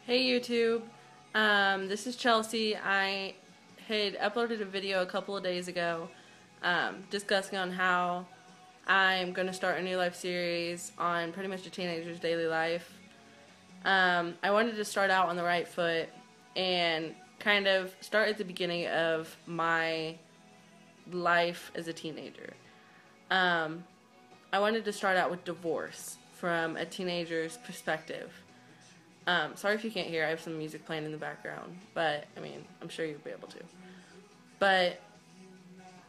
Hey YouTube, this is Chelsea. I had uploaded a video a couple of days ago discussing on how I'm going to start a new life series on pretty much a teenager's daily life. I wanted to start out on the right foot and kind of start at the beginning of my life as a teenager. I wanted to start out with divorce from a teenager's perspective. Sorry if you can't hear, I have some music playing in the background, but, I mean, I'm sure you'll be able to. But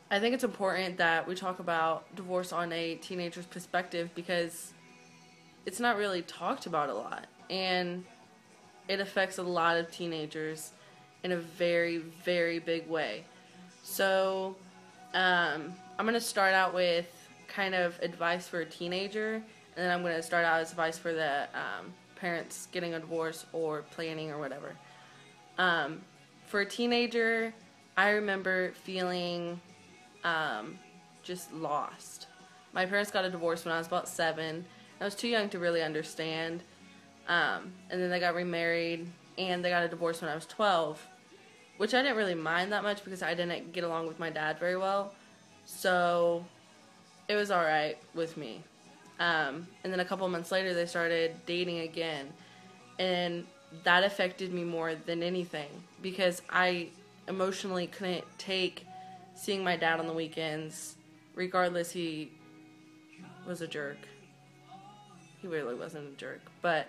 I think it's important that we talk about divorce on a teenager's perspective because it's not really talked about a lot, and it affects a lot of teenagers in a very, very big way. So, I'm going to start out with kind of advice for a teenager, and then I'm going to start out as advice for the parents getting a divorce or planning or whatever. For a teenager, I remember feeling just lost. My parents got a divorce when I was about 7. I was too young to really understand. And then they got remarried and they got a divorce when I was 12, which I didn't really mind that much because I didn't get along with my dad very well. So it was alright with me. And then a couple of months later, they started dating again. And that affected me more than anything because I emotionally couldn't take seeing my dad on the weekends, regardless he was a jerk. He really wasn't a jerk. But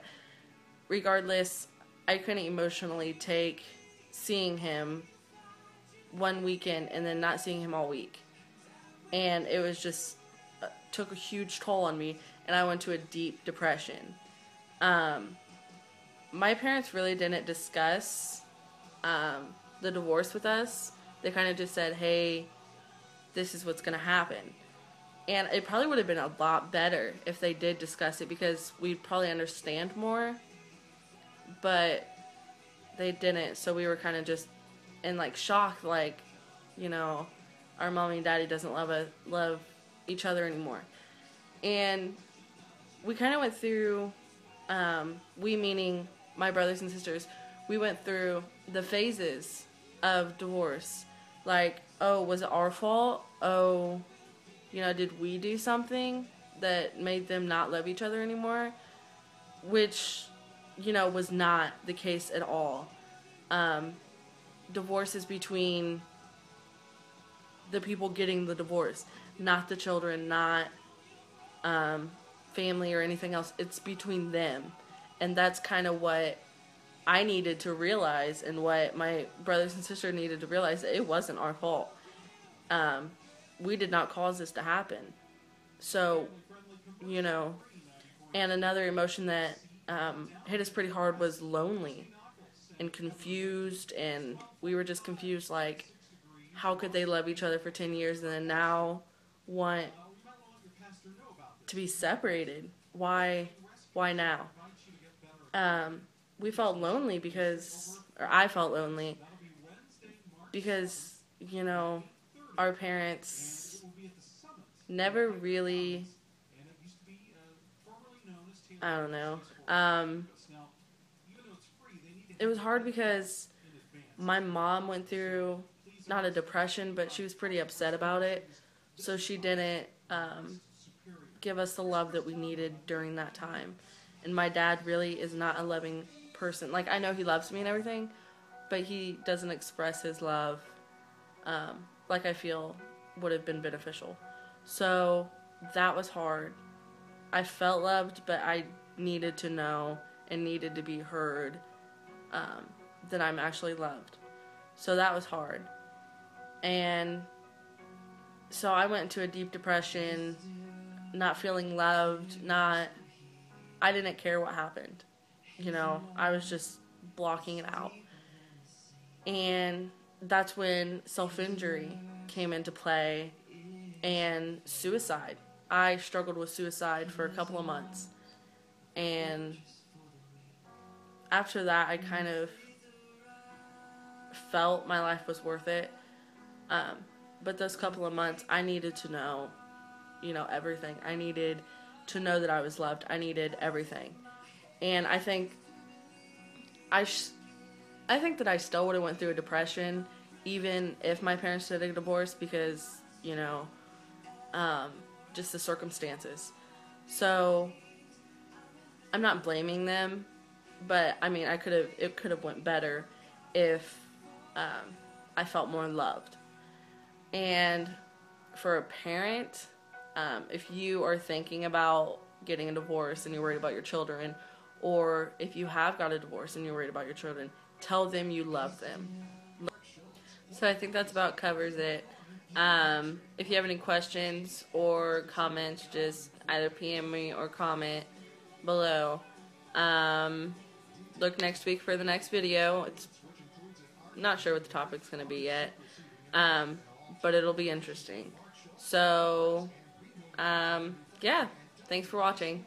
regardless, I couldn't emotionally take seeing him one weekend and then not seeing him all week. And it was just took a huge toll on me, and I went to a deep depression. My parents really didn't discuss the divorce with us. They kind of just said, hey, this is what's going to happen. And it probably would have been a lot better if they did discuss it because we'd probably understand more. But they didn't, so we were kind of just in like shock, like, you know, our mommy and daddy doesn't love each other anymore. And we kind of went through, we meaning my brothers and sisters, we went through the phases of divorce. Like, oh, was it our fault? Oh, you know, did we do something that made them not love each other anymore? Which, you know, was not the case at all. Divorce is between the people getting the divorce, not the children, not family or anything else. It's between them. And that's kind of what I needed to realize and what my brothers and sisters needed to realize, that it wasn't our fault. We did not cause this to happen. So, you know, and another emotion that hit us pretty hard was lonely and confused, and we were just confused, like, how could they love each other for 10 years and then now want to be separated? Why now? We felt lonely because, or I felt lonely because, you know, our parents never really, I don't know. It was hard because my mom went through not a depression, but she was pretty upset about it. So she didn't give us the love that we needed during that time. And my dad really is not a loving person. Like, I know he loves me and everything, but he doesn't express his love like I feel would have been beneficial. So that was hard. I felt loved, but I needed to know and needed to be heard that I'm actually loved. So that was hard. And so I went into a deep depression, not feeling loved, I didn't care what happened. You know, I was just blocking it out. And that's when self-injury came into play and suicide. I struggled with suicide for a couple of months. And after that, I kind of felt my life was worth it. But those couple of months, I needed to know, you know, everything. I needed to know that I was loved. I needed everything. And I think I think that I still would have went through a depression even if my parents did a divorce because, you know, just the circumstances. So I'm not blaming them, but I mean, it could have went better if I felt more loved. And for a parent, if you are thinking about getting a divorce and you're worried about your children, or if you have got a divorce and you're worried about your children, tell them you love them. So I think that's about covers it. If you have any questions or comments, just either PM me or comment below. Look next week for the next video. It's not sure what the topic's going to be yet, but it'll be interesting. So, yeah, thanks for watching.